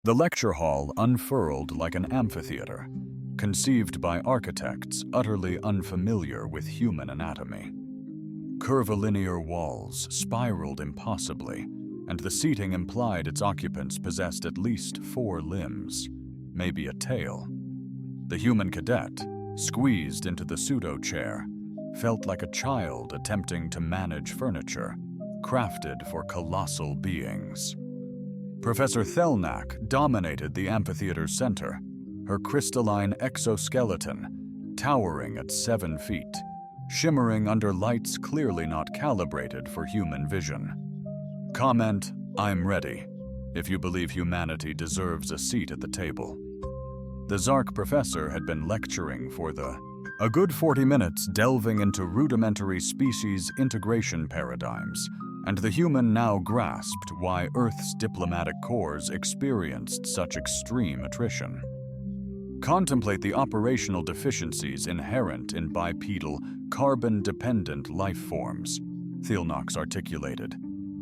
The lecture hall unfurled like an amphitheater, conceived by architects utterly unfamiliar with human anatomy. Curvilinear walls spiraled impossibly, and the seating implied its occupants possessed at least 4 limbs, maybe a tail. The human cadet, squeezed into the pseudo-chair, felt like a child attempting to manage furniture, crafted for colossal beings. Professor Thelnack dominated the amphitheater's center, her crystalline exoskeleton towering at 7 feet, shimmering under lights clearly not calibrated for human vision. Comment, "I'm ready," if you believe humanity deserves a seat at the table. The Zark professor had been lecturing for a good 40 minutes, delving into rudimentary species integration paradigms, and the human now grasped why Earth's diplomatic corps experienced such extreme attrition. Contemplate the operational deficiencies inherent in bipedal, carbon-dependent life forms, Thelnack articulated,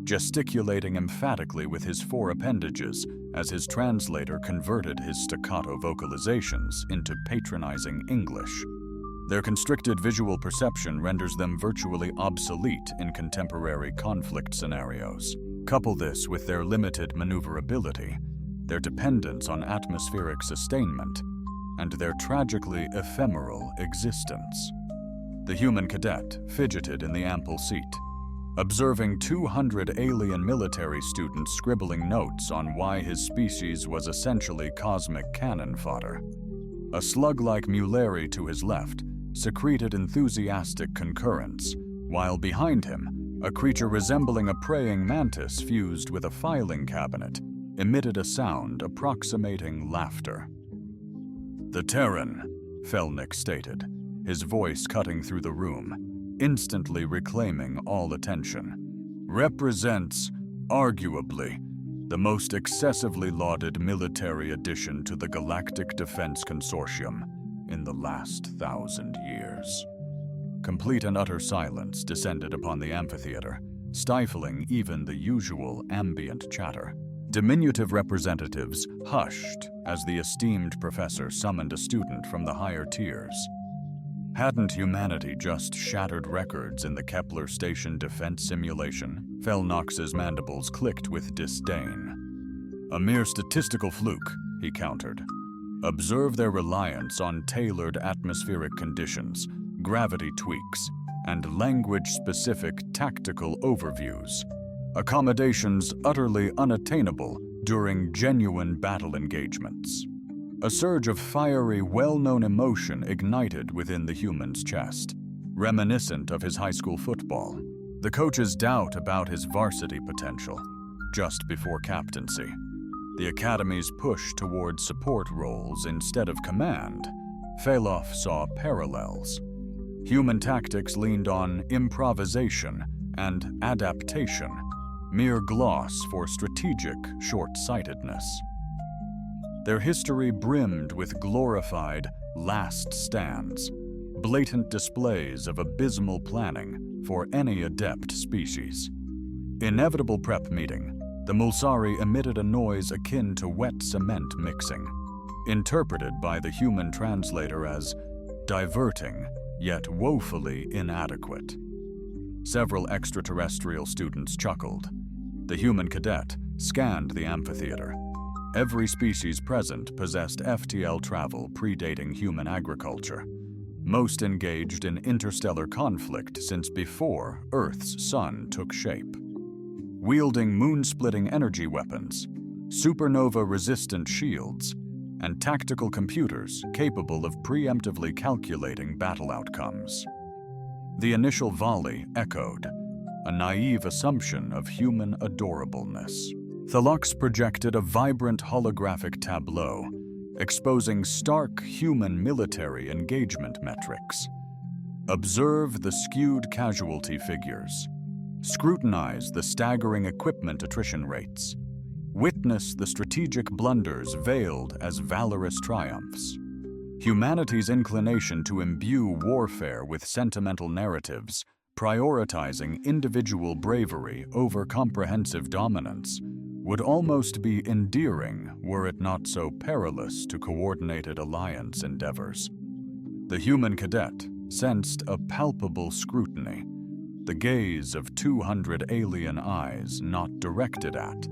gesticulating emphatically with his 4 appendages as his translator converted his staccato vocalizations into patronizing English. Their constricted visual perception renders them virtually obsolete in contemporary conflict scenarios. Couple this with their limited maneuverability, their dependence on atmospheric sustainment, and their tragically ephemeral existence. The human cadet fidgeted in the ample seat, observing 200 alien military students scribbling notes on why his species was essentially cosmic cannon fodder. A slug-like Muleri to his left secreted enthusiastic concurrence, while behind him, a creature resembling a praying mantis fused with a filing cabinet emitted a sound approximating laughter. "The Terran," Felnick stated, his voice cutting through the room, instantly reclaiming all attention, "represents, arguably, the most excessively lauded military addition to the Galactic Defense Consortium in the last 1,000 years." Complete and utter silence descended upon the amphitheater, stifling even the usual ambient chatter. Diminutive representatives hushed as the esteemed professor summoned a student from the higher tiers. Hadn't humanity just shattered records in the Kepler Station defense simulation? Felnox's mandibles clicked with disdain. "A mere statistical fluke," he countered. "Observe their reliance on tailored atmospheric conditions, gravity tweaks, and language-specific tactical overviews. Accommodations utterly unattainable during genuine battle engagements." A surge of fiery, well-known emotion ignited within the human's chest, reminiscent of his high school football, the coach's doubt about his varsity potential, just before captaincy, the academy's push toward support roles instead of command. Feloff saw parallels. Human tactics leaned on improvisation and adaptation, mere gloss for strategic short-sightedness. Their history brimmed with glorified last stands, blatant displays of abysmal planning for any adept species. Inevitable prep meeting, the Mulsari emitted a noise akin to wet cement mixing, interpreted by the human translator as diverting, yet woefully inadequate. Several extraterrestrial students chuckled. The human cadet scanned the amphitheater. Every species present possessed FTL travel predating human agriculture, most engaged in interstellar conflict since before Earth's sun took shape. Wielding moon-splitting energy weapons, supernova-resistant shields, and tactical computers capable of preemptively calculating battle outcomes. The initial volley echoed, a naive assumption of human adorableness. Thelux projected a vibrant holographic tableau, exposing stark human military engagement metrics. Observe the skewed casualty figures. Scrutinize the staggering equipment attrition rates. Witness the strategic blunders veiled as valorous triumphs. Humanity's inclination to imbue warfare with sentimental narratives, prioritizing individual bravery over comprehensive dominance, would almost be endearing were it not so perilous to coordinated alliance endeavors. The human cadet sensed a palpable scrutiny, the gaze of 200 alien eyes not directed at,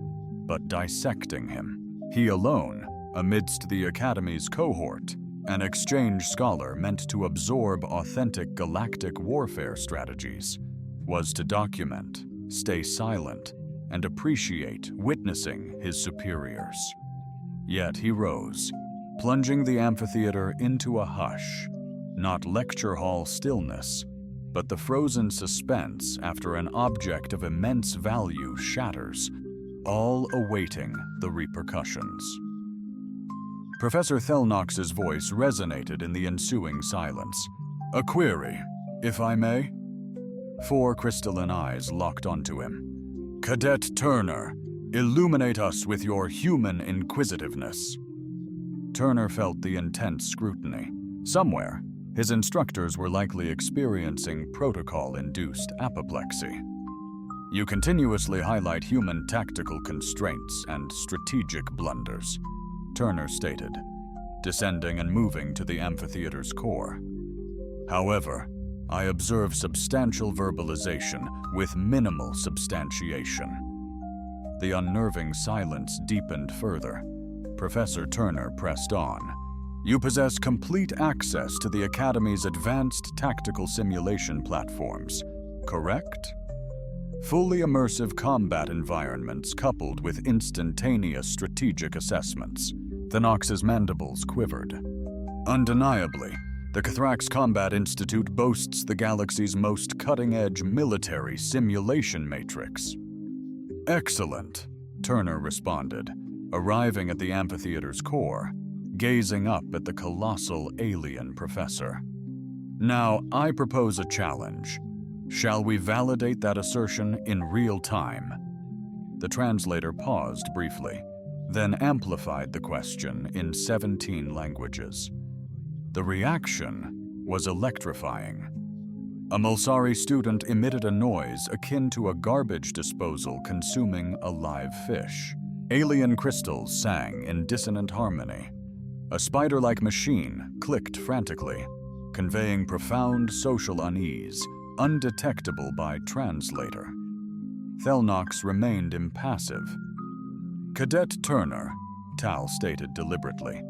but dissecting him. He alone, amidst the Academy's cohort, an exchange scholar meant to absorb authentic galactic warfare strategies, was to document, stay silent, and appreciate witnessing his superiors. Yet he rose, plunging the amphitheater into a hush, not lecture hall stillness, but the frozen suspense after an object of immense value shatters, all awaiting the repercussions. Professor Thelnox's voice resonated in the ensuing silence. "A query, if I may?" 4 crystalline eyes locked onto him. "Cadet Turner, illuminate us with your human inquisitiveness." Turner felt the intense scrutiny. Somewhere, his instructors were likely experiencing protocol-induced apoplexy. "You continuously highlight human tactical constraints and strategic blunders," Turner stated, descending and moving to the amphitheater's core. "However, I observe substantial verbalization with minimal substantiation." The unnerving silence deepened further. Professor Turner pressed on. "You possess complete access to the Academy's advanced tactical simulation platforms, correct? Fully immersive combat environments coupled with instantaneous strategic assessments." Thenox's mandibles quivered. "Undeniably, the Cathrax Combat Institute boasts the galaxy's most cutting-edge military simulation matrix." "Excellent," Turner responded, arriving at the amphitheater's core, gazing up at the colossal alien professor. "Now, I propose a challenge. Shall we validate that assertion in real time?" The translator paused briefly, then amplified the question in 17 languages. The reaction was electrifying. A Mulsari student emitted a noise akin to a garbage disposal consuming a live fish. Alien crystals sang in dissonant harmony. A spider-like machine clicked frantically, conveying profound social unease, undetectable by translator. Thelnox remained impassive. "Cadet Turner," Tal stated deliberately,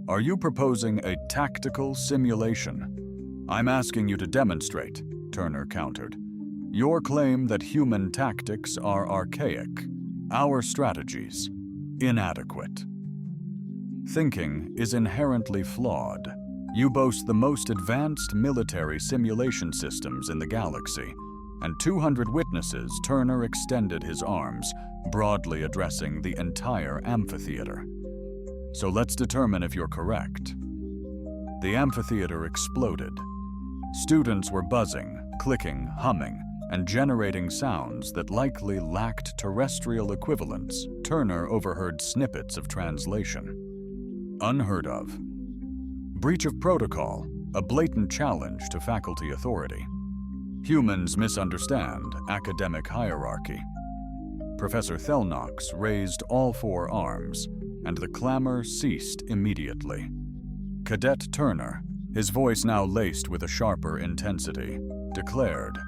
"are you proposing a tactical simulation?" "I'm asking you to demonstrate," Turner countered. "Your claim that human tactics are archaic, our strategies inadequate. Thinking is inherently flawed. You boast the most advanced military simulation systems in the galaxy, and 200 witnesses. Turner extended his arms, broadly addressing the entire amphitheater. "So let's determine if you're correct." The amphitheater exploded. Students were buzzing, clicking, humming, and generating sounds that likely lacked terrestrial equivalents. Turner overheard snippets of translation. "Unheard of. Breach of protocol, a blatant challenge to faculty authority. Humans misunderstand academic hierarchy." Professor Thelnox raised all 4 arms, and the clamor ceased immediately. Cadet Turner, his voice now laced with a sharper intensity, declared,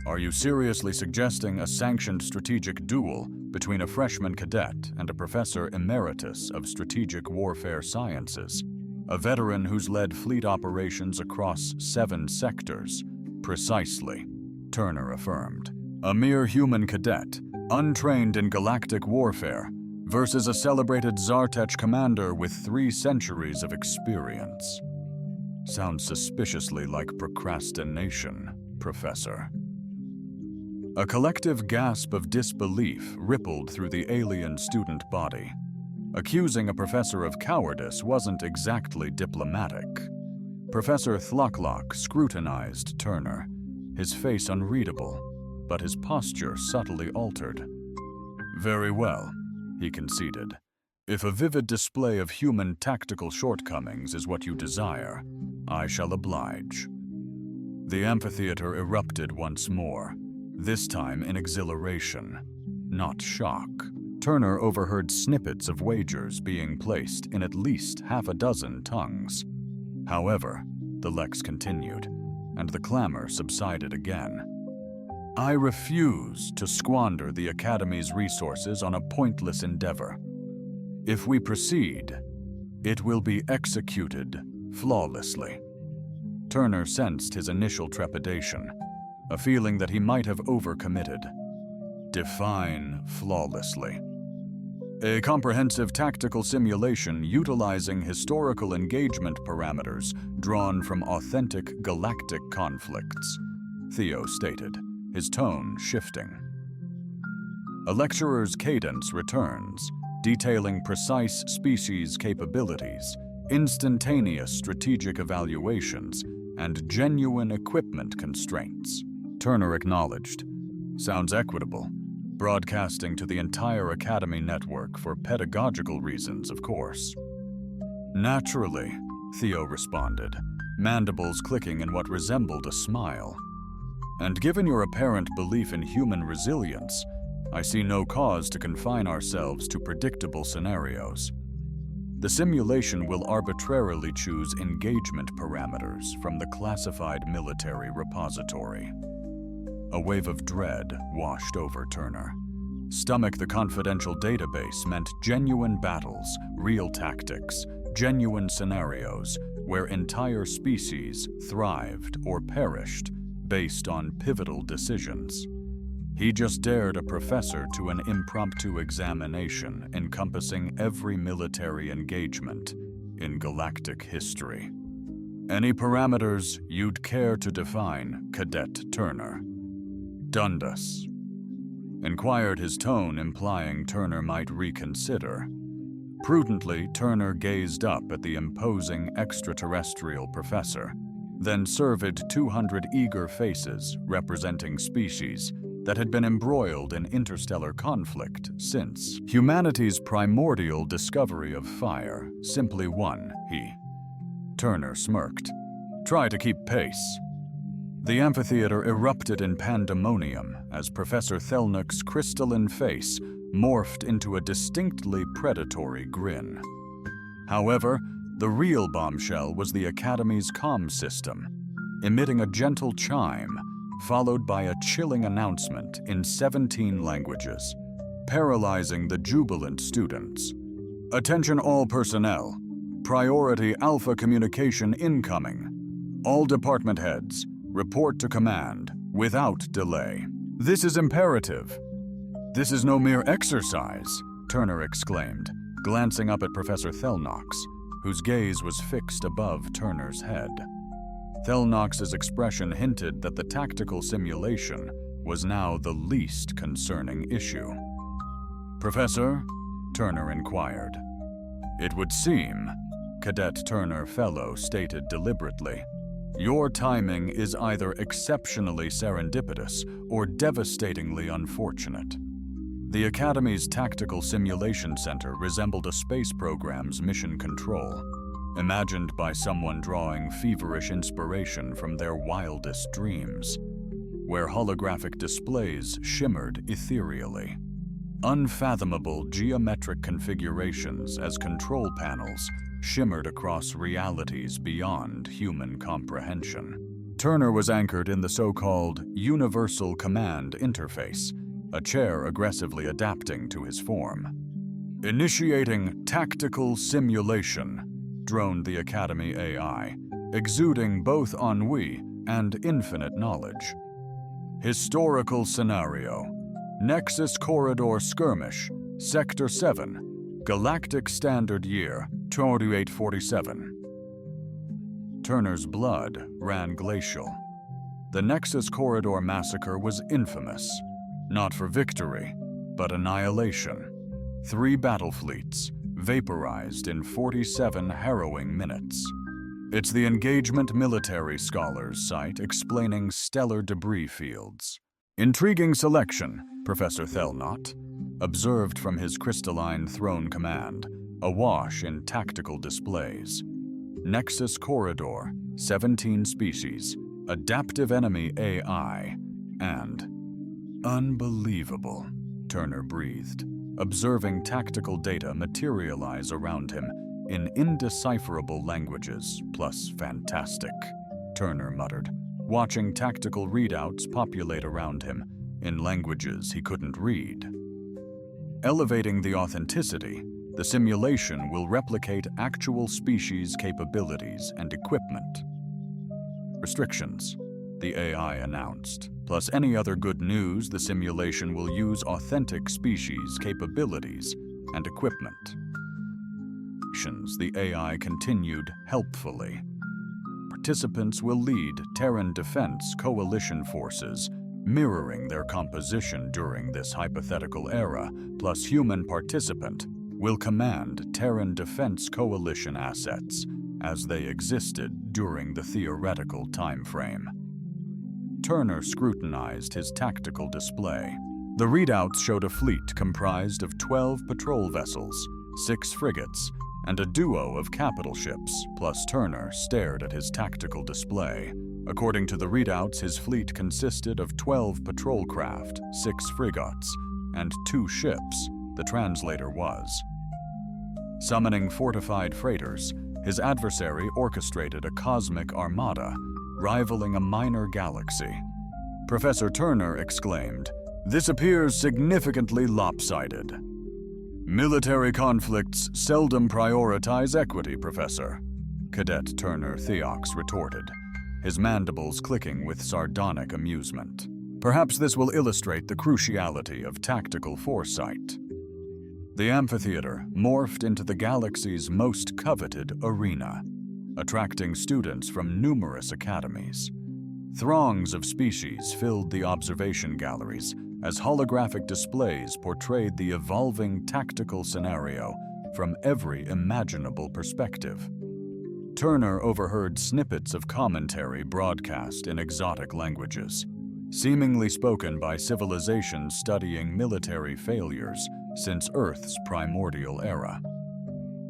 "Are you seriously suggesting a sanctioned strategic duel between a freshman cadet and a professor emeritus of strategic warfare sciences, a veteran who's led fleet operations across 7 sectors?" "Precisely," Turner affirmed. "A mere human cadet, untrained in galactic warfare, versus a celebrated Zartech commander with 3 centuries of experience. Sounds suspiciously like procrastination, Professor." A collective gasp of disbelief rippled through the alien student body. Accusing a professor of cowardice wasn't exactly diplomatic. Professor Thlocklock scrutinized Turner, his face unreadable, but his posture subtly altered. "Very well," he conceded. "If a vivid display of human tactical shortcomings is what you desire, I shall oblige." The amphitheater erupted once more, this time in exhilaration, not shock. Turner overheard snippets of wagers being placed in at least half a dozen tongues. However, the Lex continued, and the clamor subsided again. I refuse to squander the Academy's resources on a pointless endeavor. If we proceed, it will be executed flawlessly. Turner sensed his initial trepidation, a feeling that he might have overcommitted. Define flawlessly. A comprehensive tactical simulation utilizing historical engagement parameters drawn from authentic galactic conflicts, Theo stated, his tone shifting. A lecturer's cadence returns, detailing precise species capabilities, instantaneous strategic evaluations, and genuine equipment constraints. Turner acknowledged. Sounds equitable. Broadcasting to the entire Academy network for pedagogical reasons, of course. Naturally, Theo responded, mandibles clicking in what resembled a smile. And given your apparent belief in human resilience, I see no cause to confine ourselves to predictable scenarios. The simulation will arbitrarily choose engagement parameters from the classified military repository. A wave of dread washed over Turner. Stomach the confidential database meant genuine battles, real tactics, genuine scenarios where entire species thrived or perished based on pivotal decisions. He just dared a professor to an impromptu examination encompassing every military engagement in galactic history. Any parameters you'd care to define, Cadet Turner? Dundas, inquired, his tone implying Turner might reconsider. Prudently, Turner gazed up at the imposing extraterrestrial professor, then surveyed 200 eager faces representing species that had been embroiled in interstellar conflict since humanity's primordial discovery of fire simply won, he. Turner smirked. Try to keep pace. The amphitheater erupted in pandemonium as Professor Thelnuck's crystalline face morphed into a distinctly predatory grin. However, the real bombshell was the Academy's comm system, emitting a gentle chime, followed by a chilling announcement in 17 languages, paralyzing the jubilant students. Attention all personnel. Priority Alpha communication incoming. All department heads, report to command, without delay. This is imperative. This is no mere exercise, Turner exclaimed, glancing up at Professor Thelnox, whose gaze was fixed above Turner's head. Thelnox's expression hinted that the tactical simulation was now the least concerning issue. Professor? Turner inquired. It would seem, Cadet Turner Fellow stated deliberately, your timing is either exceptionally serendipitous or devastatingly unfortunate. The Academy's Tactical Simulation Center resembled a space program's mission control, imagined by someone drawing feverish inspiration from their wildest dreams, where holographic displays shimmered ethereally. Unfathomable geometric configurations as control panels shimmered across realities beyond human comprehension. Turner was anchored in the so-called Universal Command Interface, a chair aggressively adapting to his form. Initiating tactical simulation, droned the Academy AI, exuding both ennui and infinite knowledge. Historical scenario. Nexus Corridor Skirmish, Sector 7, Galactic Standard Year, 2847. Turner's blood ran glacial. The Nexus Corridor massacre was infamous, not for victory, but annihilation. 3 battle fleets, vaporized in 47 harrowing minutes. It's the Engagement Military Scholars site explaining stellar debris fields. Intriguing selection, Professor Thelnot observed from his crystalline throne command, awash in tactical displays. Nexus Corridor, 17 species, adaptive enemy AI, and unbelievable, Turner breathed, observing tactical data materialize around him in indecipherable languages, plus fantastic, Turner muttered, watching tactical readouts populate around him in languages he couldn't read. Elevating the authenticity, the simulation will replicate actual species capabilities and equipment. Restrictions, the AI announced. Plus any other good news, the simulation will use authentic species capabilities and equipment. The AI continued helpfully. Participants will lead Terran Defense Coalition forces, mirroring their composition during this hypothetical era, plus human participant will command Terran Defense Coalition assets as they existed during the theoretical time frame. Turner scrutinized his tactical display. The readouts showed a fleet comprised of 12 patrol vessels, 6 frigates, and a duo of capital ships, plus Turner stared at his tactical display. According to the readouts, his fleet consisted of 12 patrol craft, 6 frigates, and 2 ships, the translator was. Summoning fortified freighters, his adversary orchestrated a cosmic armada, rivaling a minor galaxy. Professor Turner exclaimed, "This appears significantly lopsided." "Military conflicts seldom prioritize equity, Professor," Cadet Turner Theox retorted, his mandibles clicking with sardonic amusement. Perhaps this will illustrate the cruciality of tactical foresight. The amphitheater morphed into the galaxy's most coveted arena, attracting students from numerous academies. Throngs of species filled the observation galleries as holographic displays portrayed the evolving tactical scenario from every imaginable perspective. Turner overheard snippets of commentary broadcast in exotic languages, seemingly spoken by civilizations studying military failures since Earth's primordial era.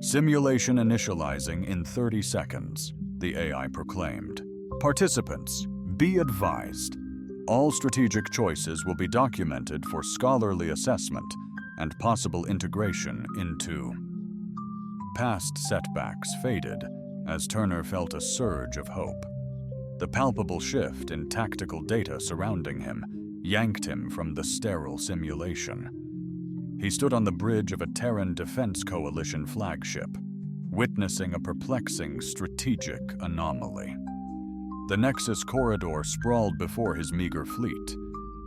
"Simulation initializing in 30 seconds, the AI proclaimed. "Participants, be advised. All strategic choices will be documented for scholarly assessment and possible integration into." Past setbacks faded as Turner felt a surge of hope. The palpable shift in tactical data surrounding him yanked him from the sterile simulation. He stood on the bridge of a Terran Defense Coalition flagship, witnessing a perplexing strategic anomaly. The Nexus corridor sprawled before his meager fleet,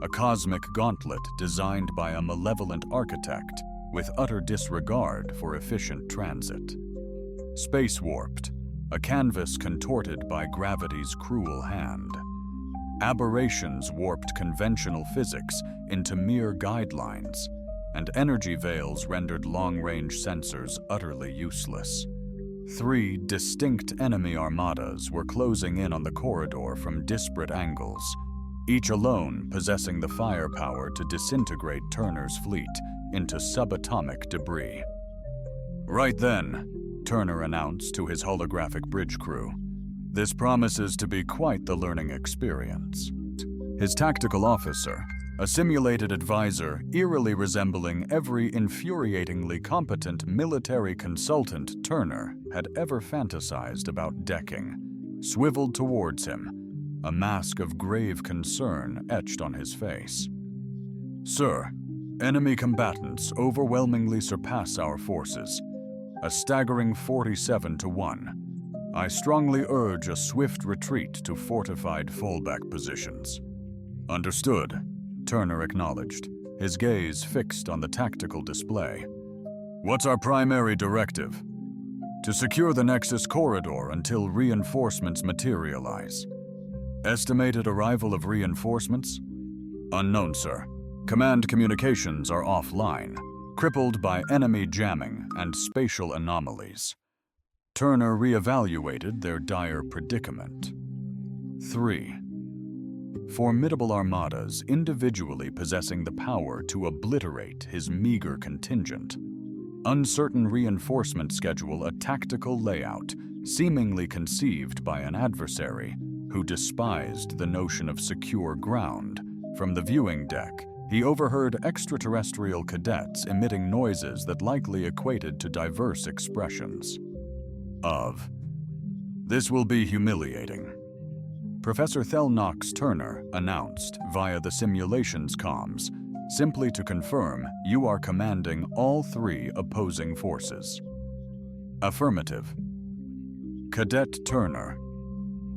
a cosmic gauntlet designed by a malevolent architect with utter disregard for efficient transit. Space warped, a canvas contorted by gravity's cruel hand. Aberrations warped conventional physics into mere guidelines, and energy veils rendered long-range sensors utterly useless. 3 distinct enemy armadas were closing in on the corridor from disparate angles, each alone possessing the firepower to disintegrate Turner's fleet into subatomic debris. "Right then," Turner announced to his holographic bridge crew, "this promises to be quite the learning experience." His tactical officer, a simulated advisor eerily resembling every infuriatingly competent military consultant Turner had ever fantasized about decking, swiveled towards him, a mask of grave concern etched on his face. "Sir, enemy combatants overwhelmingly surpass our forces, a staggering 47-1. I strongly urge a swift retreat to fortified fallback positions." "Understood," Turner acknowledged, his gaze fixed on the tactical display. "What's our primary directive?" "To secure the Nexus corridor until reinforcements materialize." "Estimated arrival of reinforcements?" "Unknown, sir. Command communications are offline, crippled by enemy jamming and spatial anomalies." Turner reevaluated their dire predicament. 3. Formidable armadas individually possessing the power to obliterate his meager contingent. Uncertain reinforcement schedule, a tactical layout seemingly conceived by an adversary who despised the notion of secure ground. From the viewing deck, he overheard extraterrestrial cadets emitting noises that likely equated to diverse expressions. This will be humiliating, Professor Thelnox Turner announced via the simulation's comms, simply to confirm you are commanding all 3 opposing forces. Affirmative. Cadet Turner,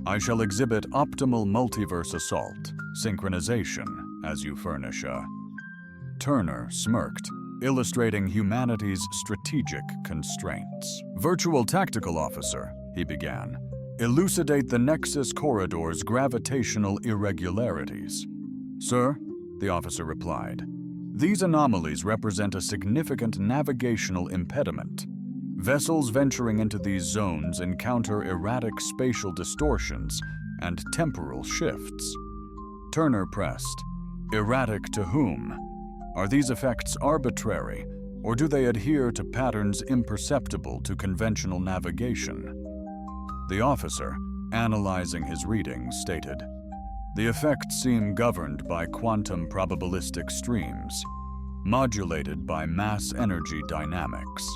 I shall exhibit optimal multiverse assault, synchronization, as you furnish a... Turner smirked, illustrating humanity's strategic constraints. Virtual Tactical Officer, he began, elucidate the Nexus corridor's gravitational irregularities. Sir, the officer replied, these anomalies represent a significant navigational impediment. Vessels venturing into these zones encounter erratic spatial distortions and temporal shifts. Turner pressed, erratic to whom? Are these effects arbitrary, or do they adhere to patterns imperceptible to conventional navigation? The officer, analyzing his readings, stated, the effects seem governed by quantum probabilistic streams, modulated by mass energy dynamics.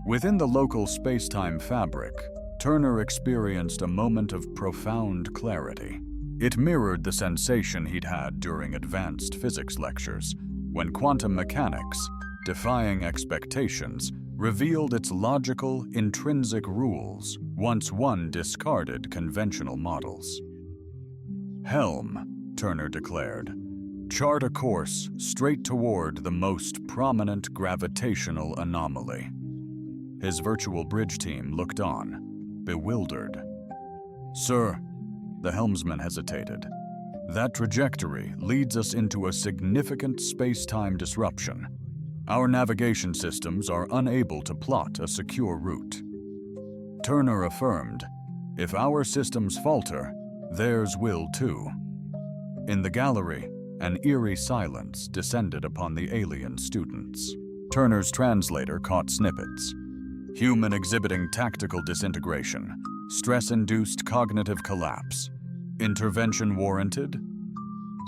Within the local space-time fabric, Turner experienced a moment of profound clarity. It mirrored the sensation he'd had during advanced physics lectures, when quantum mechanics, defying expectations, revealed its logical, intrinsic rules once one discarded conventional models. Helm, Turner declared, chart a course straight toward the most prominent gravitational anomaly. His virtual bridge team looked on, bewildered. Sir, the helmsman hesitated. That trajectory leads us into a significant space-time disruption. Our navigation systems are unable to plot a secure route. Turner affirmed, if our systems falter, theirs will too. In the gallery, an eerie silence descended upon the alien students. Turner's translator caught snippets. Human exhibiting tactical disintegration, stress-induced cognitive collapse, intervention warranted?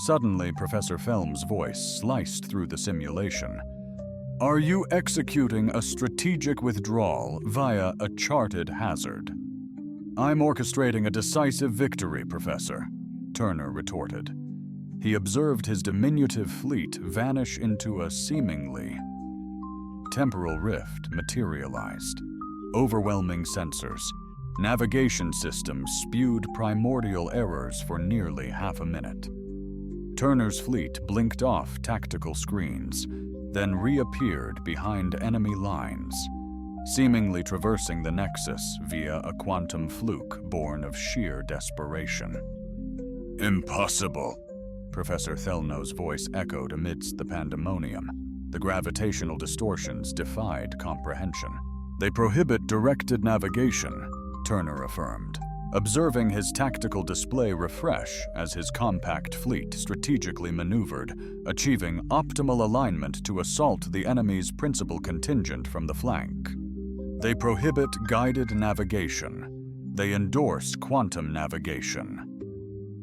Suddenly, Professor Felm's voice sliced through the simulation. Are you executing a strategic withdrawal via a charted hazard? I'm orchestrating a decisive victory, Professor, Turner retorted. He observed his diminutive fleet vanish into a seemingly temporal rift materialized. Overwhelming sensors, navigation systems spewed primordial errors for nearly half a minute. Turner's fleet blinked off tactical screens, then reappeared behind enemy lines, seemingly traversing the Nexus via a quantum fluke born of sheer desperation. Impossible, Professor Thelno's voice echoed amidst the pandemonium. The gravitational distortions defied comprehension. They prohibit directed navigation, Turner affirmed, observing his tactical display refresh as his compact fleet strategically maneuvered, achieving optimal alignment to assault the enemy's principal contingent from the flank. They prohibit guided navigation. They endorse quantum navigation.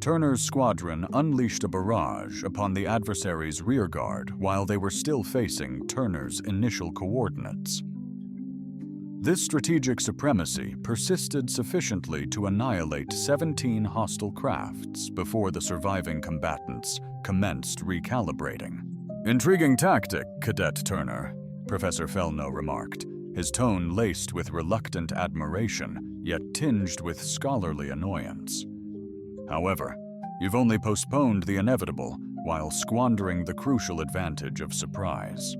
Turner's squadron unleashed a barrage upon the adversary's rearguard while they were still facing Turner's initial coordinates. This strategic supremacy persisted sufficiently to annihilate 17 hostile crafts before the surviving combatants commenced recalibrating. Intriguing tactic, Cadet Turner, Professor Felno remarked, his tone laced with reluctant admiration, yet tinged with scholarly annoyance. However, you've only postponed the inevitable while squandering the crucial advantage of surprise.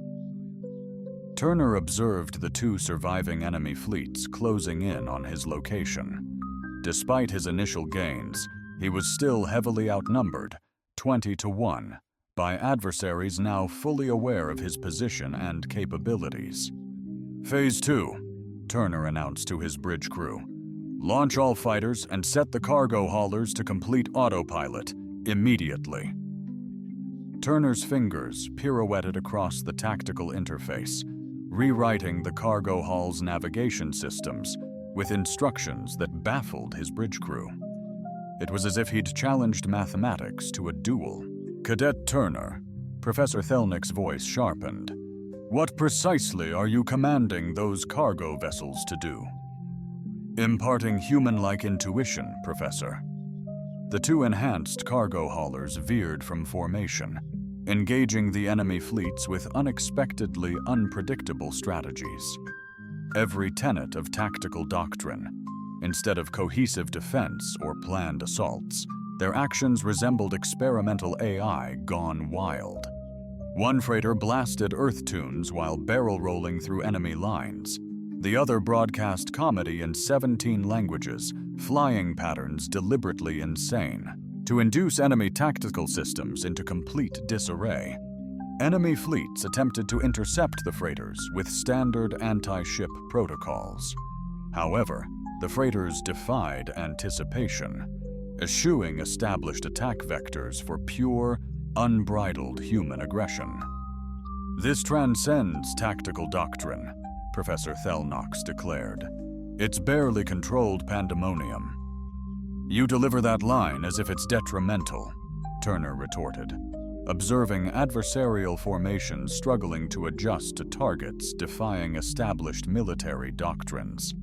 Turner observed the 2 surviving enemy fleets closing in on his location. Despite his initial gains, he was still heavily outnumbered, 20-1, by adversaries now fully aware of his position and capabilities. Phase 2, Turner announced to his bridge crew. Launch all fighters and set the cargo haulers to complete autopilot immediately. Turner's fingers pirouetted across the tactical interface, rewriting the cargo hull's navigation systems with instructions that baffled his bridge crew. It was as if he'd challenged mathematics to a duel. Cadet Turner, Professor Thelnick's voice sharpened. What precisely are you commanding those cargo vessels to do? Imparting human-like intuition, Professor. The two enhanced cargo haulers veered from formation, engaging the enemy fleets with unexpectedly unpredictable strategies. Every tenet of tactical doctrine, instead of cohesive defense or planned assaults, their actions resembled experimental AI gone wild. One freighter blasted Earth tunes while barrel rolling through enemy lines. The other broadcast comedy in 17 languages, flying patterns deliberately insane, to induce enemy tactical systems into complete disarray. Enemy fleets attempted to intercept the freighters with standard anti-ship protocols. However, the freighters defied anticipation, eschewing established attack vectors for pure, unbridled human aggression. This transcends tactical doctrine, Professor Thelnox declared. It's barely controlled pandemonium. You deliver that line as if it's detrimental, Turner retorted, observing adversarial formations struggling to adjust to targets defying established military doctrines.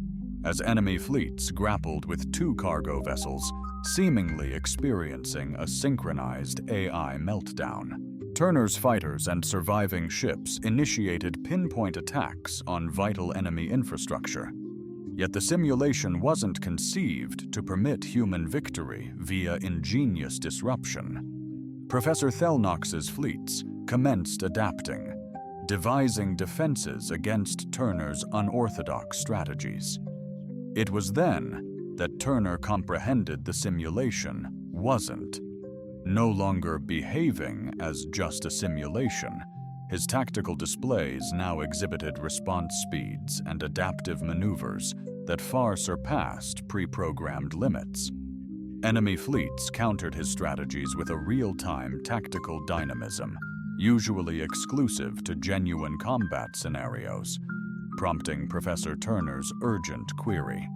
As enemy fleets grappled with two cargo vessels, seemingly experiencing a synchronized AI meltdown, Turner's fighters and surviving ships initiated pinpoint attacks on vital enemy infrastructure. Yet the simulation wasn't conceived to permit human victory via ingenious disruption. Professor Thelnox's fleets commenced adapting, devising defenses against Turner's unorthodox strategies. It was then that Turner comprehended the simulation wasn't no longer behaving as just a simulation. His tactical displays now exhibited response speeds and adaptive maneuvers that far surpassed pre-programmed limits. Enemy fleets countered his strategies with a real-time tactical dynamism, usually exclusive to genuine combat scenarios, prompting Professor Turner's urgent query.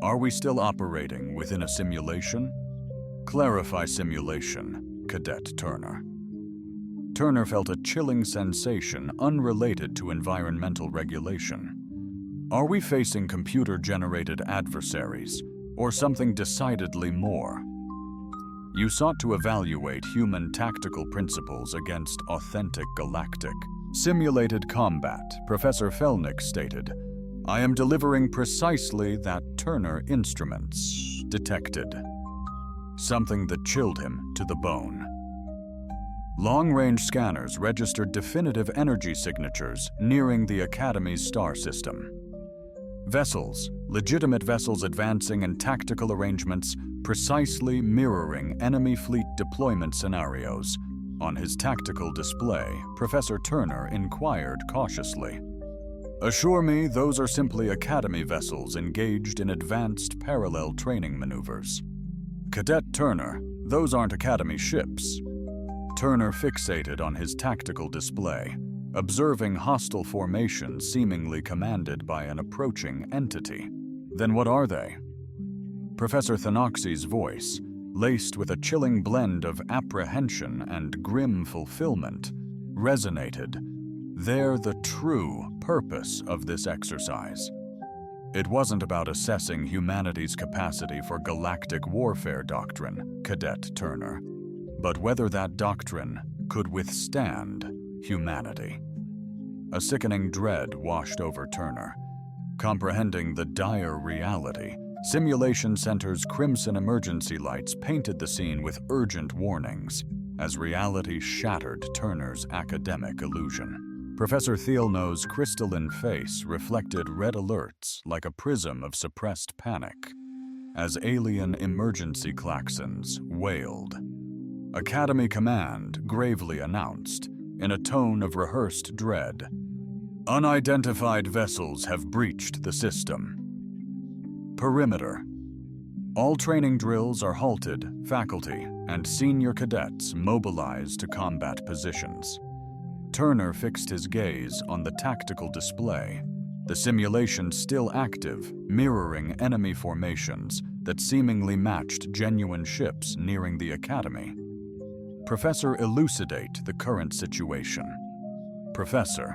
Are we still operating within a simulation? Clarify simulation, Cadet Turner. Turner felt a chilling sensation unrelated to environmental regulation. Are we facing computer-generated adversaries, or something decidedly more? You sought to evaluate human tactical principles against authentic galactic, simulated combat, Professor Felnick stated. I am delivering precisely that Turner instruments detected. Something that chilled him to the bone. Long-range scanners registered definitive energy signatures nearing the Academy's star system. Vessels, legitimate vessels advancing in tactical arrangements precisely mirroring enemy fleet deployment scenarios. On his tactical display, Professor Turner inquired cautiously. Assure me those are simply Academy vessels engaged in advanced parallel training maneuvers. Cadet Turner, those aren't Academy ships. Turner fixated on his tactical display, observing hostile formations seemingly commanded by an approaching entity. Then what are they? Professor Thanoxi's voice, laced with a chilling blend of apprehension and grim fulfillment, resonated. They're the true purpose of this exercise. It wasn't about assessing humanity's capacity for galactic warfare doctrine, Cadet Turner, but whether that doctrine could withstand humanity. A sickening dread washed over Turner. Comprehending the dire reality, Simulation Center's crimson emergency lights painted the scene with urgent warnings as reality shattered Turner's academic illusion. Professor Thielno's crystalline face reflected red alerts like a prism of suppressed panic as alien emergency klaxons wailed. Academy Command gravely announced, in a tone of rehearsed dread, unidentified vessels have breached the system. Perimeter. All training drills are halted, faculty and senior cadets mobilized to combat positions. Turner fixed his gaze on the tactical display, the simulation still active, mirroring enemy formations that seemingly matched genuine ships nearing the Academy. Professor, elucidate the current situation. Professor.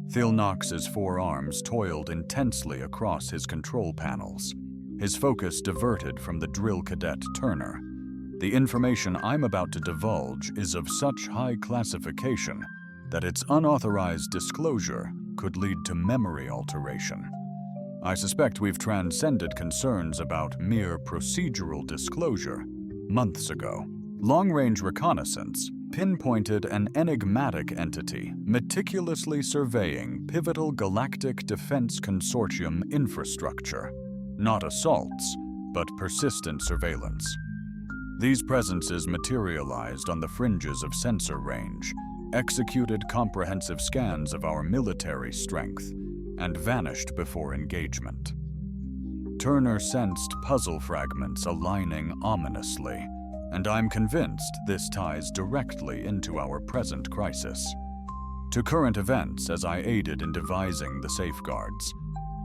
Thilnox's forearms toiled intensely across his control panels, his focus diverted from the drill cadet Turner. The information I'm about to divulge is of such high classification that its unauthorized disclosure could lead to memory alteration. I suspect we've transcended concerns about mere procedural disclosure. Months ago, long-range reconnaissance pinpointed an enigmatic entity meticulously surveying pivotal galactic defense consortium infrastructure. Not assaults, but persistent surveillance. These presences materialized on the fringes of sensor range, executed comprehensive scans of our military strength, and vanished before engagement. Turner sensed puzzle fragments aligning ominously, and I'm convinced this ties directly into our present crisis. To current events as I aided in devising the safeguards,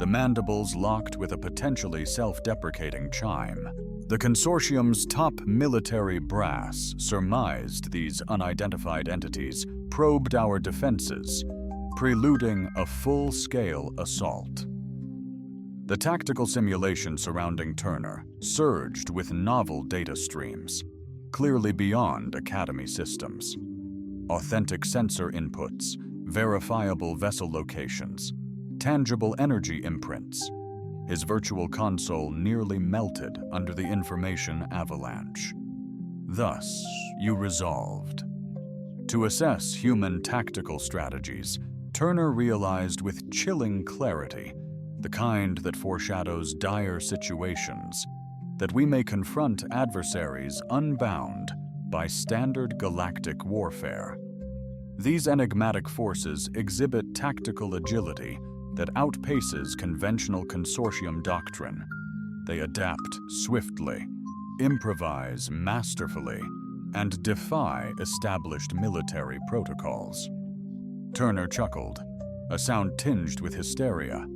the mandibles locked with a potentially self-deprecating chime. The consortium's top military brass surmised these unidentified entities probed our defenses, preluding a full-scale assault. The tactical simulation surrounding Turner surged with novel data streams, clearly beyond Academy systems. Authentic sensor inputs, verifiable vessel locations, tangible energy imprints. His virtual console nearly melted under the information avalanche. Thus, you resolved. To assess human tactical strategies, Turner realized with chilling clarity, the kind that foreshadows dire situations, that we may confront adversaries unbound by standard galactic warfare. These enigmatic forces exhibit tactical agility that outpaces conventional consortium doctrine. They adapt swiftly, improvise masterfully, and defy established military protocols. Turner chuckled, a sound tinged with hysteria.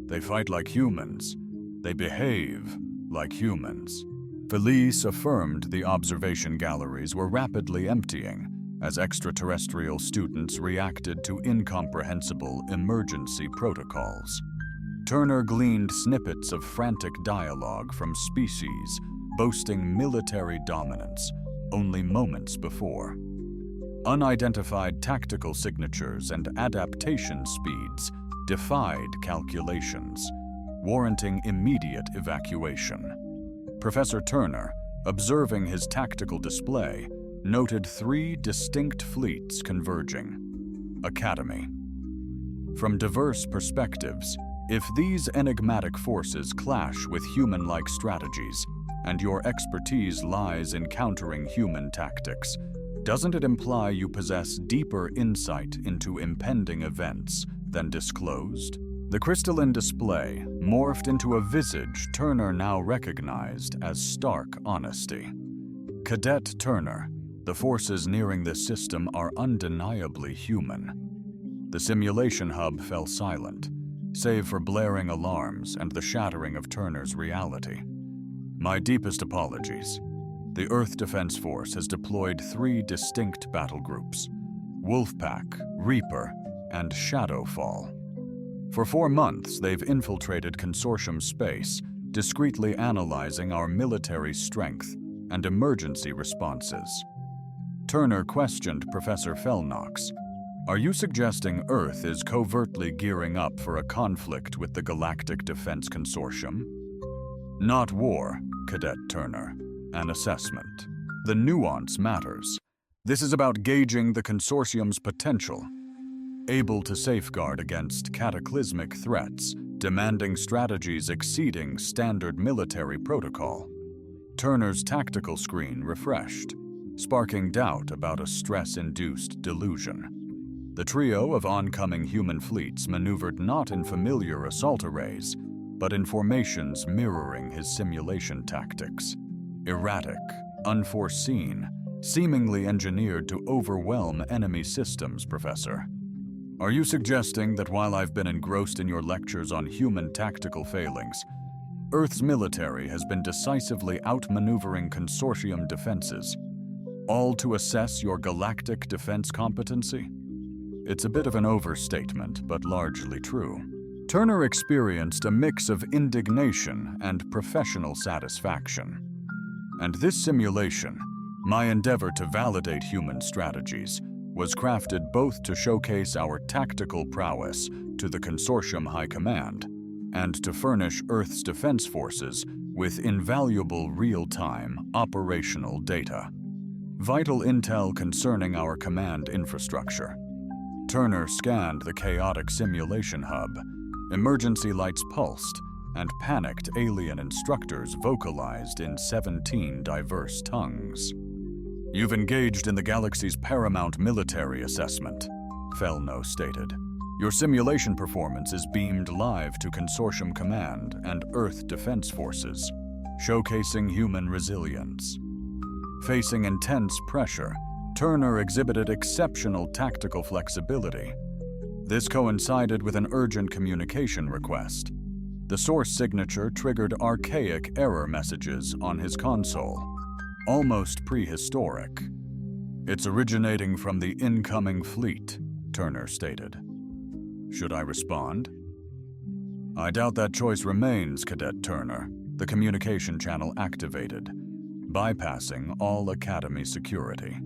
They fight like humans. They behave like humans. Felice affirmed the observation galleries were rapidly emptying as extraterrestrial students reacted to incomprehensible emergency protocols. Turner gleaned snippets of frantic dialogue from species boasting military dominance only moments before. Unidentified tactical signatures and adaptation speeds defied calculations, warranting immediate evacuation. Professor Turner, observing his tactical display, noted 3 distinct fleets converging. Academy. From diverse perspectives, if these enigmatic forces clash with human-like strategies, and your expertise lies in countering human tactics, doesn't it imply you possess deeper insight into impending events than disclosed? The crystalline display morphed into a visage Turner now recognized as stark honesty. Cadet Turner, the forces nearing this system are undeniably human. The simulation hub fell silent, save for blaring alarms and the shattering of Turner's reality. My deepest apologies. The Earth Defense Force has deployed 3 distinct battle groups: Wolfpack, Reaper, and Shadowfall. For 4 months, they've infiltrated consortium space, discreetly analyzing our military strength and emergency responses. Turner questioned Professor Thilnox. Are you suggesting Earth is covertly gearing up for a conflict with the Galactic Defense Consortium? Not war, Cadet Turner. An assessment. The nuance matters. This is about gauging the consortium's potential. Able to safeguard against cataclysmic threats, demanding strategies exceeding standard military protocol. Turner's tactical screen refreshed, sparking doubt about a stress-induced delusion. The trio of oncoming human fleets maneuvered not in familiar assault arrays, but in formations mirroring his simulation tactics. Erratic, unforeseen, seemingly engineered to overwhelm enemy systems, Professor. Are you suggesting that while I've been engrossed in your lectures on human tactical failings, Earth's military has been decisively outmaneuvering consortium defenses? All to assess your galactic defense competency? It's a bit of an overstatement, but largely true. Turner experienced a mix of indignation and professional satisfaction. And this simulation, my endeavor to validate human strategies, was crafted both to showcase our tactical prowess to the Consortium High Command and to furnish Earth's defense forces with invaluable real-time operational data. Vital intel concerning our command infrastructure. Turner scanned the chaotic simulation hub. Emergency lights pulsed, and panicked alien instructors vocalized in 17 diverse tongues. You've engaged in the galaxy's paramount military assessment, Felno stated. Your simulation performance is beamed live to Consortium Command and Earth Defense Forces, showcasing human resilience. Facing intense pressure, Turner exhibited exceptional tactical flexibility. This coincided with an urgent communication request. The source signature triggered archaic error messages on his console, almost prehistoric. It's originating from the incoming fleet, Turner stated. Should I respond? I doubt that choice remains, Cadet Turner. The communication channel activated, bypassing all Academy security.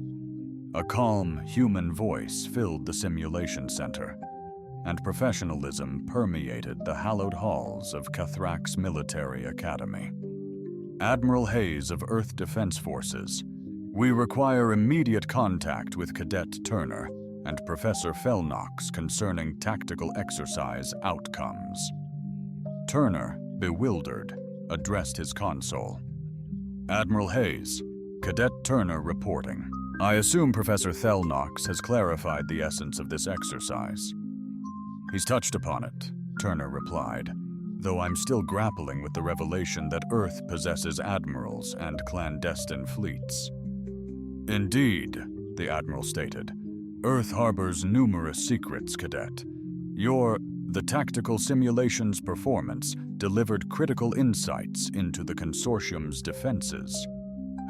A calm, human voice filled the simulation center, and professionalism permeated the hallowed halls of Cathrax's military academy. Admiral Hayes of Earth Defense Forces, we require immediate contact with Cadet Turner and Professor Felnox concerning tactical exercise outcomes. Turner, bewildered, addressed his console. Admiral Hayes, Cadet Turner reporting. I assume Professor Felnox has clarified the essence of this exercise. He's touched upon it, Turner replied, though I'm still grappling with the revelation that Earth possesses admirals and clandestine fleets. Indeed, the Admiral stated, Earth harbors numerous secrets, Cadet. The tactical simulation's performance delivered critical insights into the Consortium's defenses.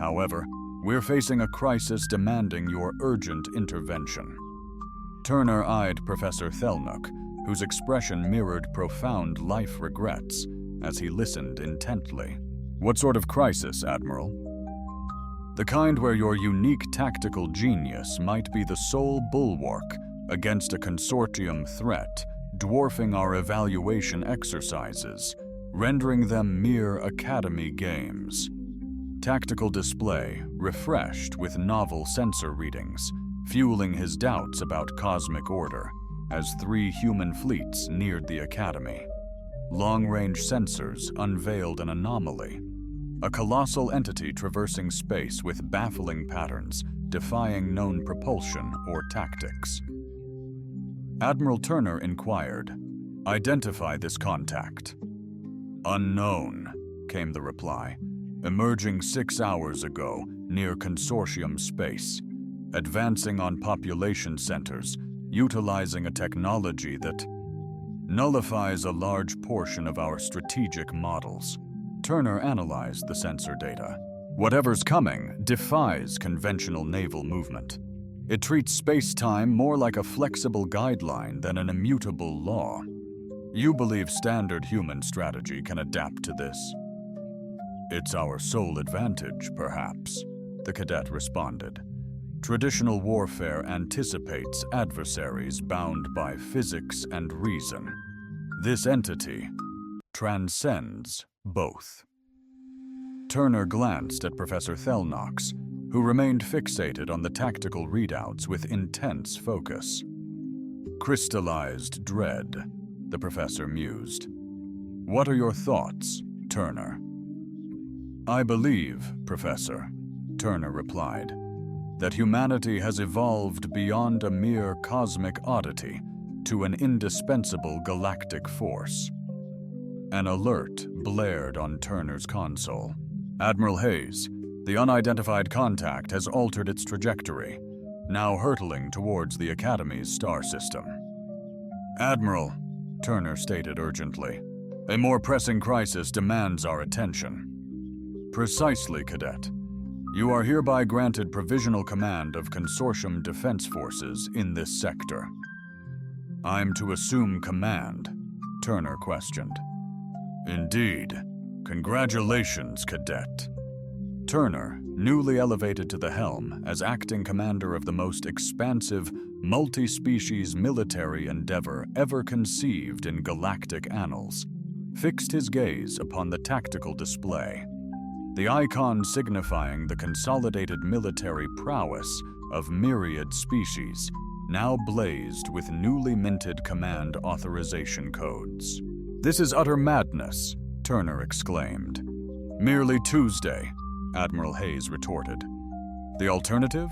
However, we're facing a crisis demanding your urgent intervention. Turner eyed Professor Thelnook, whose expression mirrored profound life regrets as he listened intently. What sort of crisis, Admiral? The kind where your unique tactical genius might be the sole bulwark against a consortium threat, dwarfing our evaluation exercises, rendering them mere academy games. Tactical display, refreshed with novel sensor readings, fueling his doubts about cosmic order as 3 human fleets neared the Academy. Long-range sensors unveiled an anomaly, a colossal entity traversing space with baffling patterns, defying known propulsion or tactics. Admiral Turner inquired, "Identify this contact." "Unknown," came the reply, "emerging 6 hours ago near Consortium space, advancing on population centers, utilizing a technology that nullifies a large portion of our strategic models." Turner analyzed the sensor data. Whatever's coming defies conventional naval movement. It treats space-time more like a flexible guideline than an immutable law. You believe standard human strategy can adapt to this? It's our sole advantage, perhaps, the cadet responded. Traditional warfare anticipates adversaries bound by physics and reason. This entity transcends both. Turner glanced at Professor Thelnox, who remained fixated on the tactical readouts with intense focus. Crystallized dread, the professor mused. What are your thoughts, Turner? I believe, Professor, Turner replied, that humanity has evolved beyond a mere cosmic oddity to an indispensable galactic force. An alert blared on Turner's console. Admiral Hayes, the unidentified contact has altered its trajectory, now hurtling towards the Academy's star system. Admiral, Turner stated urgently, a more pressing crisis demands our attention. Precisely, Cadet. You are hereby granted provisional command of Consortium Defense Forces in this sector. I'm to assume command, Turner questioned. Indeed. Congratulations, Cadet. Turner, newly elevated to the helm as acting commander of the most expansive, multi-species military endeavor ever conceived in galactic annals, fixed his gaze upon the tactical display. The icon signifying the consolidated military prowess of myriad species, now blazed with newly minted command authorization codes. "This is utter madness," Turner exclaimed. "Merely Tuesday," Admiral Hayes retorted. "The alternative?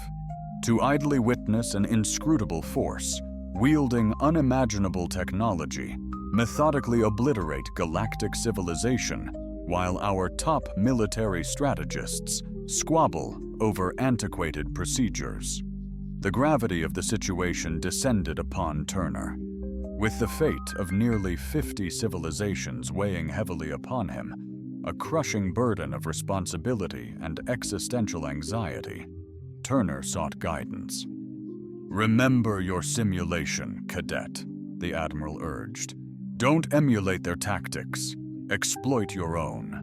To idly witness an inscrutable force, wielding unimaginable technology, methodically obliterate galactic civilization, while our top military strategists squabble over antiquated procedures." The gravity of the situation descended upon Turner. With the fate of nearly 50 civilizations weighing heavily upon him, a crushing burden of responsibility and existential anxiety, Turner sought guidance. "Remember your simulation, Cadet," the Admiral urged. "Don't emulate their tactics. Exploit your own."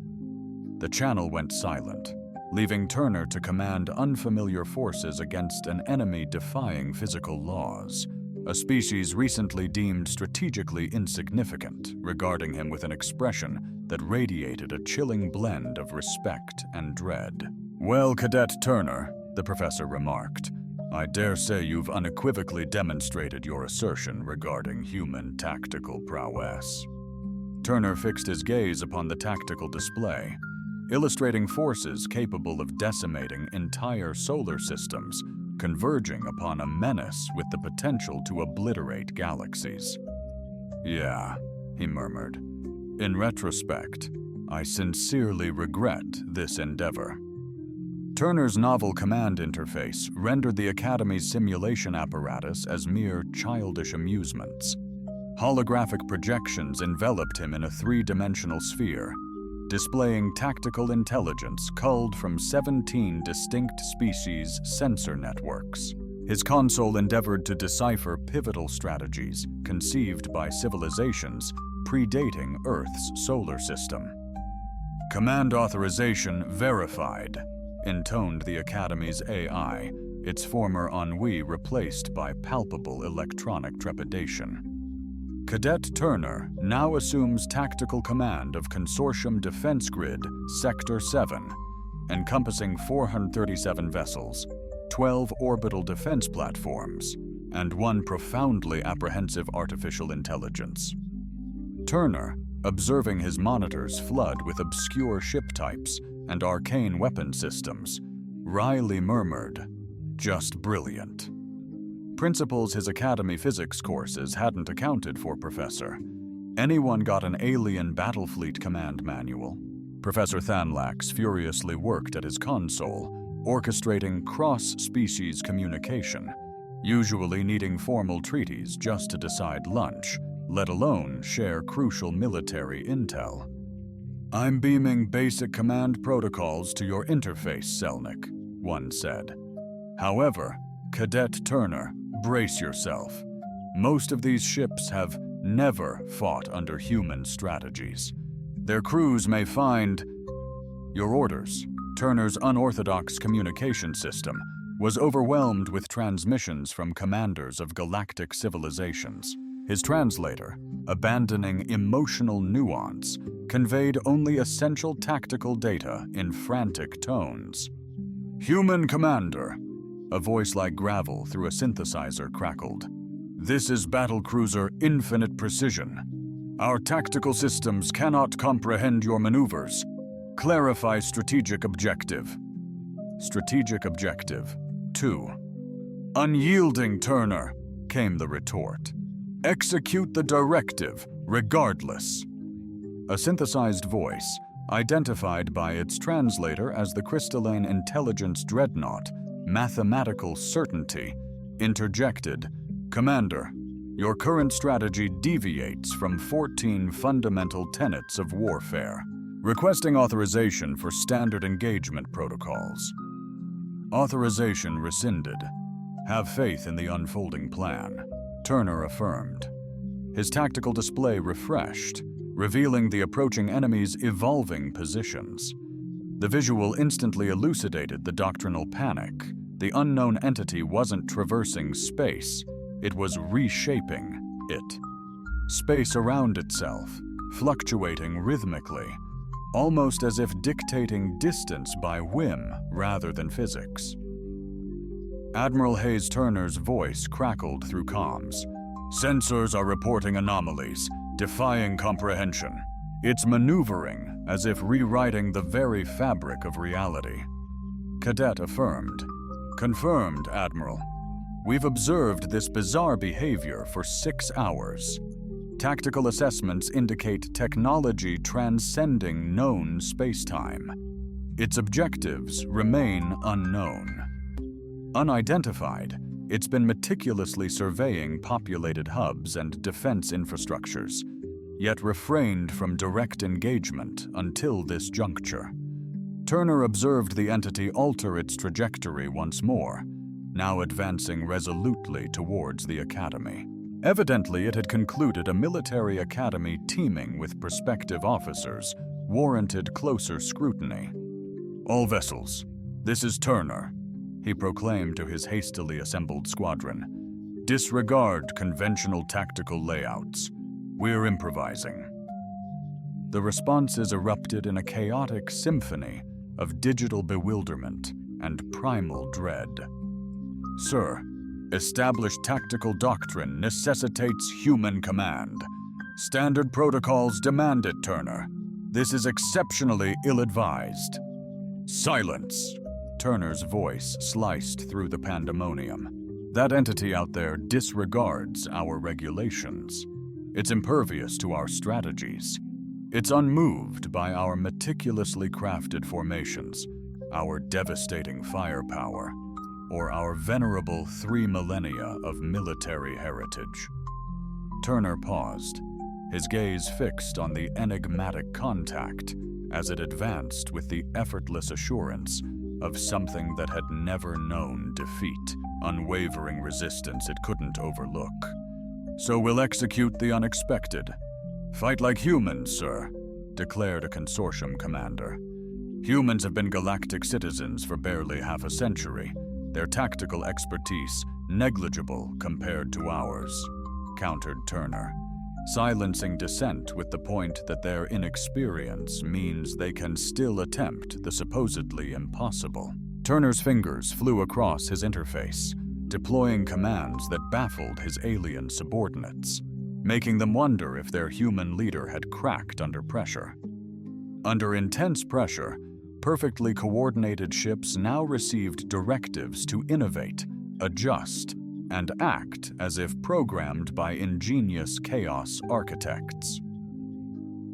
The channel went silent, leaving Turner to command unfamiliar forces against an enemy defying physical laws, a species recently deemed strategically insignificant, regarding him with an expression that radiated a chilling blend of respect and dread. "Well, Cadet Turner," the professor remarked, "I dare say you've unequivocally demonstrated your assertion regarding human tactical prowess." Turner fixed his gaze upon the tactical display, illustrating forces capable of decimating entire solar systems, converging upon a menace with the potential to obliterate galaxies. "Yeah," he murmured. "In retrospect, I sincerely regret this endeavor." Turner's novel command interface rendered the Academy's simulation apparatus as mere childish amusements. Holographic projections enveloped him in a three-dimensional sphere, displaying tactical intelligence culled from 17 distinct species' sensor networks. His console endeavored to decipher pivotal strategies conceived by civilizations predating Earth's solar system. "Command authorization verified," intoned the Academy's AI, its former ennui replaced by palpable electronic trepidation. "Cadet Turner now assumes tactical command of Consortium Defense Grid Sector 7, encompassing 437 vessels, 12 orbital defense platforms, and one profoundly apprehensive artificial intelligence." Turner, observing his monitors flood with obscure ship types and arcane weapon systems, wryly murmured, "Just brilliant." Principles his Academy physics courses hadn't accounted for, Professor. Anyone got an alien Battlefleet command manual? Professor Thanlax furiously worked at his console, orchestrating cross-species communication, usually needing formal treaties just to decide lunch, let alone share crucial military intel. "I'm beaming basic command protocols to your interface, Selnick," one said. "However, Cadet Turner, brace yourself. Most of these ships have never fought under human strategies. Their crews may find..." "Your orders." Turner's unorthodox communication system was overwhelmed with transmissions from commanders of galactic civilizations. His translator, abandoning emotional nuance, conveyed only essential tactical data in frantic tones. "Human commander," a voice like gravel through a synthesizer crackled. "This is battlecruiser Infinite Precision. Our tactical systems cannot comprehend your maneuvers. Clarify strategic objective." "Strategic objective 2. "Unyielding, Turner," came the retort. "Execute the directive, regardless." A synthesized voice, identified by its translator as the crystalline intelligence dreadnought, Mathematical Certainty, interjected, "Commander, your current strategy deviates from 14 fundamental tenets of warfare, requesting authorization for standard engagement protocols." Authorization rescinded. Have faith in the unfolding plan, Turner affirmed. His tactical display refreshed, revealing the approaching enemy's evolving positions. The visual instantly elucidated the doctrinal panic. The unknown entity wasn't traversing space, it was reshaping it. Space around itself, fluctuating rhythmically, almost as if dictating distance by whim rather than physics. Admiral Hayes Turner's voice crackled through comms. Sensors are reporting anomalies, defying comprehension. It's maneuvering as if rewriting the very fabric of reality. Cadet affirmed. Confirmed, Admiral. We've observed this bizarre behavior for 6 hours. Tactical assessments indicate technology transcending known spacetime. Its objectives remain unknown. Unidentified, it's been meticulously surveying populated hubs and defense infrastructures, yet refrained from direct engagement until this juncture. Turner observed the entity alter its trajectory once more, now advancing resolutely towards the Academy. Evidently, it had concluded a military academy teeming with prospective officers warranted closer scrutiny. All vessels, this is Turner, he proclaimed to his hastily assembled squadron. Disregard conventional tactical layouts. We're improvising. The responses erupted in a chaotic symphony of digital bewilderment and primal dread. Sir, established tactical doctrine necessitates human command. Standard protocols demand it, Turner. This is exceptionally ill-advised. Silence! Turner's voice sliced through the pandemonium. That entity out there disregards our regulations. It's impervious to our strategies. It's unmoved by our meticulously crafted formations, our devastating firepower, or our venerable 3 millennia of military heritage. Turner paused, his gaze fixed on the enigmatic contact as it advanced with the effortless assurance of something that had never known defeat, unwavering resistance it couldn't overlook. So we'll execute the unexpected. Fight like humans, sir, declared a consortium commander. Humans have been galactic citizens for barely half a century, their tactical expertise negligible compared to ours, countered Turner, silencing dissent with the point that their inexperience means they can still attempt the supposedly impossible. Turner's fingers flew across his interface, deploying commands that baffled his alien subordinates, making them wonder if their human leader had cracked under pressure. Under intense pressure, perfectly coordinated ships now received directives to innovate, adjust, and act as if programmed by ingenious chaos architects.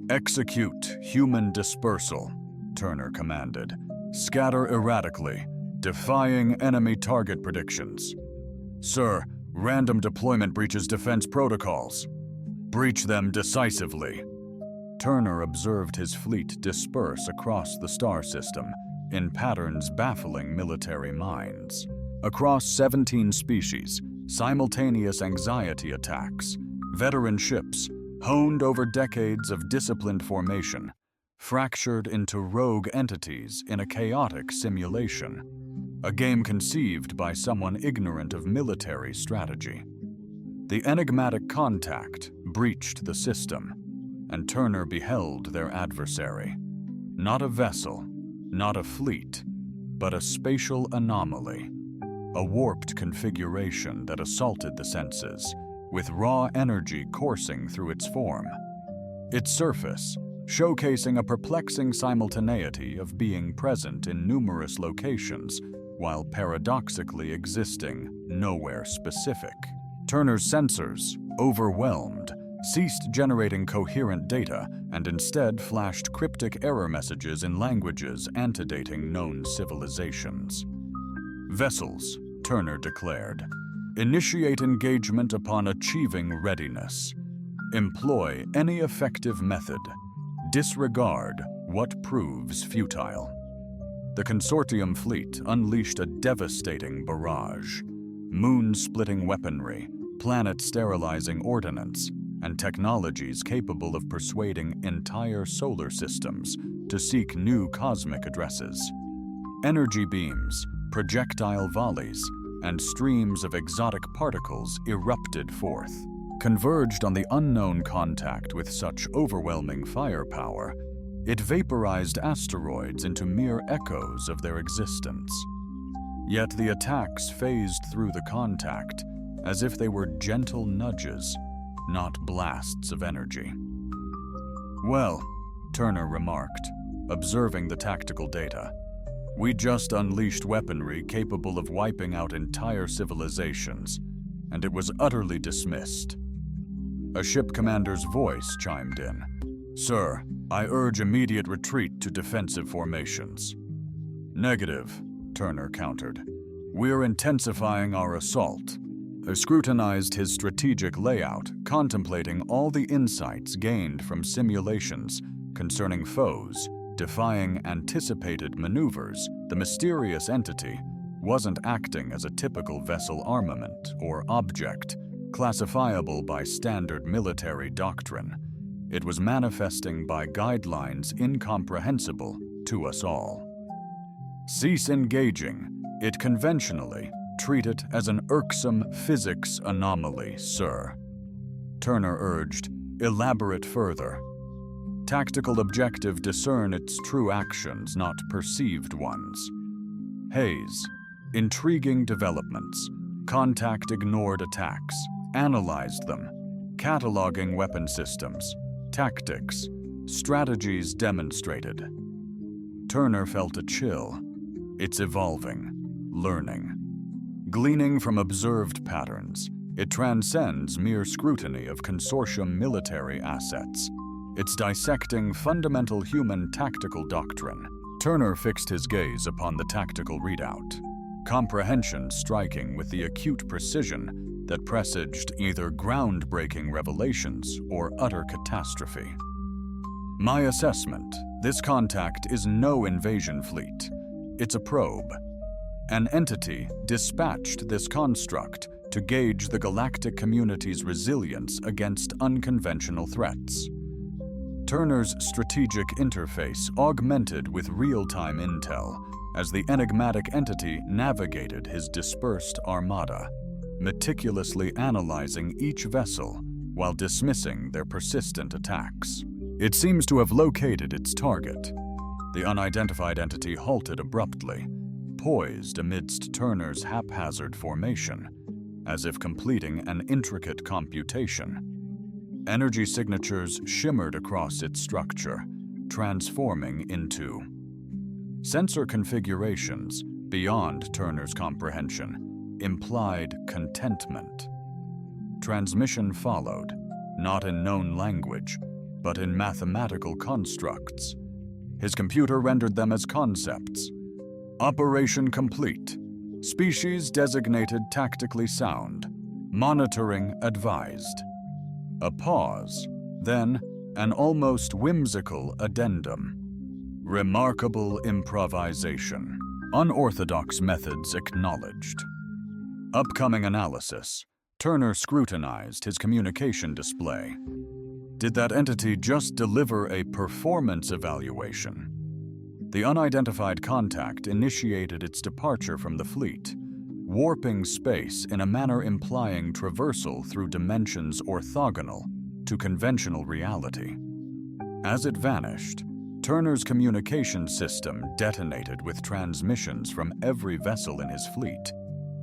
Execute human dispersal, Turner commanded. Scatter erratically, defying enemy target predictions. Sir, random deployment breaches defense protocols. Breach them decisively. Turner observed his fleet disperse across the star system in patterns baffling military minds. Across 17 species, simultaneous anxiety attacks, veteran ships, honed over decades of disciplined formation, fractured into rogue entities in a chaotic simulation, a game conceived by someone ignorant of military strategy. The enigmatic contact breached the system, and Turner beheld their adversary. Not a vessel, not a fleet, but a spatial anomaly, a warped configuration that assaulted the senses, with raw energy coursing through its form. Its surface, showcasing a perplexing simultaneity of being present in numerous locations, while paradoxically existing nowhere specific. Turner's sensors, overwhelmed, ceased generating coherent data and instead flashed cryptic error messages in languages antedating known civilizations. Vessels, Turner declared. Initiate engagement upon achieving readiness. Employ any effective method. Disregard what proves futile. the consortium fleet unleashed a devastating barrage. Moon-splitting weaponry, planet-sterilizing ordnance, and technologies capable of persuading entire solar systems to seek new cosmic addresses. Energy beams, projectile volleys, and streams of exotic particles erupted forth. Converged on the unknown contact with such overwhelming firepower, it vaporized asteroids into mere echoes of their existence. Yet the attacks phased through the contact as if they were gentle nudges, not blasts of energy. "Well," Turner remarked, observing the tactical data, "we just unleashed weaponry capable of wiping out entire civilizations, and it was utterly dismissed." A ship commander's voice chimed in. "Sir, I urge immediate retreat to defensive formations." "Negative," Turner countered. "We're intensifying our assault." They scrutinized his strategic layout, contemplating all the insights gained from simulations concerning foes defying anticipated maneuvers. The mysterious entity wasn't acting as a typical vessel armament or object, classifiable by standard military doctrine. It was manifesting by guidelines incomprehensible to us all. "Cease engaging. It conventionally treat it as an irksome physics anomaly, sir." Turner urged, "Elaborate further." "Tactical objective discern its true actions, not perceived ones." Hayes, intriguing developments. Contact ignored attacks, analyzed them, cataloging weapon systems, tactics, strategies demonstrated. Turner felt a chill. It's evolving, learning. Gleaning from observed patterns, it transcends mere scrutiny of consortium military assets. It's dissecting fundamental human tactical doctrine. Turner fixed his gaze upon the tactical readout, comprehension striking with the acute precision that presaged either groundbreaking revelations or utter catastrophe. "My assessment, this contact is no invasion fleet. It's a probe. An entity dispatched this construct to gauge the galactic community's resilience against unconventional threats." Turner's strategic interface augmented with real-time intel as the enigmatic entity navigated his dispersed armada, meticulously analyzing each vessel while dismissing their persistent attacks. It seems to have located its target. The unidentified entity halted abruptly, poised amidst Turner's haphazard formation, as if completing an intricate computation. Energy signatures shimmered across its structure, transforming into sensor configurations beyond Turner's comprehension, implied contentment. Transmission followed, not in known language, but in mathematical constructs. His computer rendered them as concepts. "Operation complete. Species designated tactically sound. Monitoring advised." A pause, then an almost whimsical addendum. "Remarkable improvisation. Unorthodox methods acknowledged." Upcoming analysis. Turner scrutinized his communication display. Did that entity just deliver a performance evaluation? The unidentified contact initiated its departure from the fleet, warping space in a manner implying traversal through dimensions orthogonal to conventional reality. As it vanished, Turner's communication system detonated with transmissions from every vessel in his fleet,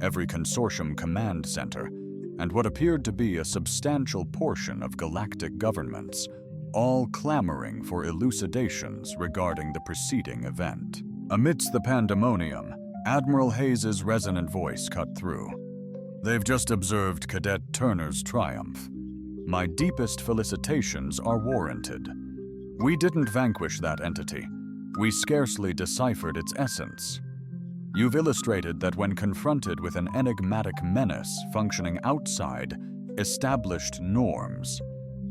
every consortium command center, and what appeared to be a substantial portion of galactic governments, all clamoring for elucidations regarding the preceding event. Amidst the pandemonium, Admiral Hayes's resonant voice cut through. "They've just observed Cadet Turner's triumph. My deepest felicitations are warranted. We didn't vanquish that entity. We scarcely deciphered its essence. You've illustrated that when confronted with an enigmatic menace functioning outside established norms,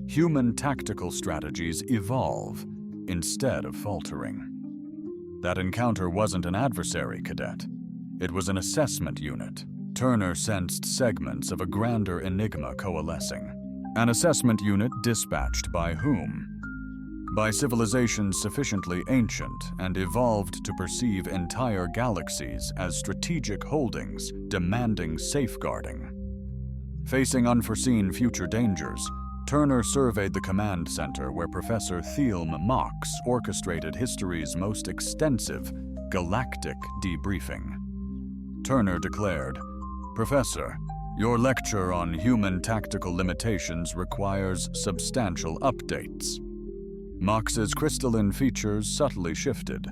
human tactical strategies evolve instead of faltering." That encounter wasn't an adversary, Cadet. It was an assessment unit. Turner sensed segments of a grander enigma coalescing. An assessment unit dispatched by whom? By civilizations sufficiently ancient and evolved to perceive entire galaxies as strategic holdings demanding safeguarding. Facing unforeseen future dangers, Turner surveyed the command center where Professor Thielm Mox orchestrated history's most extensive galactic debriefing. Turner declared, "Professor, your lecture on human tactical limitations requires substantial updates." Mox's crystalline features subtly shifted,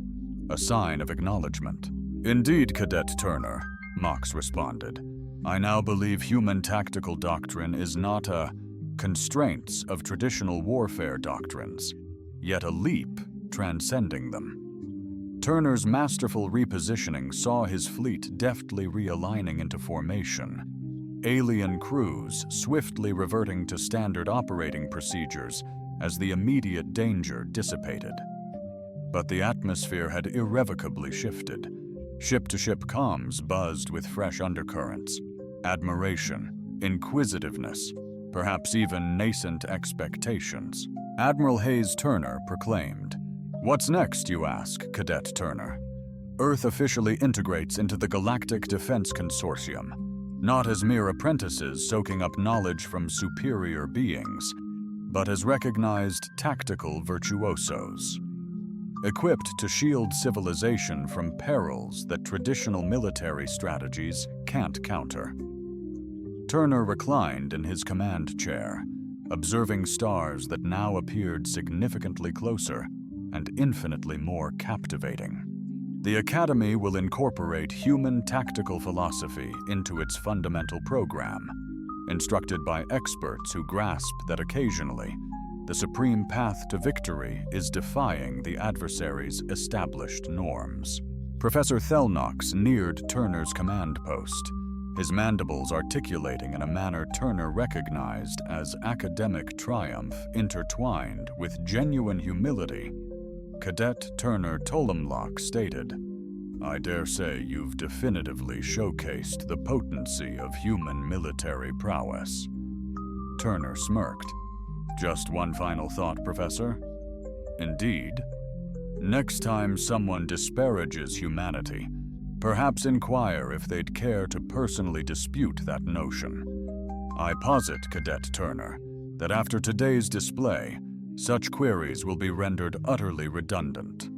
a sign of acknowledgement. "Indeed, Cadet Turner," Mox responded. "I now believe human tactical doctrine is not a constraints of traditional warfare doctrines, yet a leap transcending them." Turner's masterful repositioning saw his fleet deftly realigning into formation, alien crews swiftly reverting to standard operating procedures as the immediate danger dissipated. But the atmosphere had irrevocably shifted. Ship-to-ship comms buzzed with fresh undercurrents, admiration, inquisitiveness, perhaps even nascent expectations. Admiral Hayes Turner proclaimed, "What's next, you ask, Cadet Turner?" Earth officially integrates into the Galactic Defense Consortium, not as mere apprentices soaking up knowledge from superior beings, but as recognized tactical virtuosos, equipped to shield civilization from perils that traditional military strategies can't counter. Turner reclined in his command chair, observing stars that now appeared significantly closer and infinitely more captivating. The Academy will incorporate human tactical philosophy into its fundamental program, instructed by experts who grasp that occasionally, the supreme path to victory is defying the adversary's established norms. Professor Thelnox neared Turner's command post, his mandibles articulating in a manner Turner recognized as academic triumph intertwined with genuine humility. Cadet Turner Tolemlock stated, "I dare say you've definitively showcased the potency of human military prowess." Turner smirked. "Just one final thought, Professor." "Indeed. Next time someone disparages humanity, perhaps inquire if they'd care to personally dispute that notion. I posit, Cadet Turner, that after today's display, such queries will be rendered utterly redundant."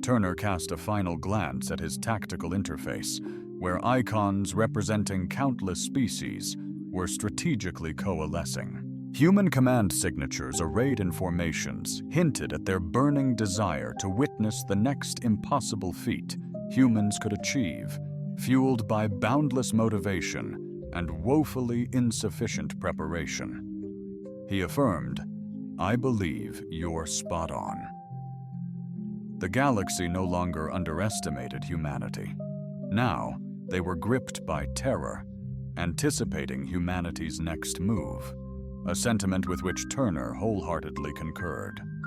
Turner cast a final glance at his tactical interface, where icons representing countless species were strategically coalescing. Human command signatures arrayed in formations hinted at their burning desire to witness the next impossible feat humans could achieve, fueled by boundless motivation and woefully insufficient preparation. He affirmed, "I believe you're spot on." The galaxy no longer underestimated humanity. Now, they were gripped by terror, anticipating humanity's next move, a sentiment with which Turner wholeheartedly concurred.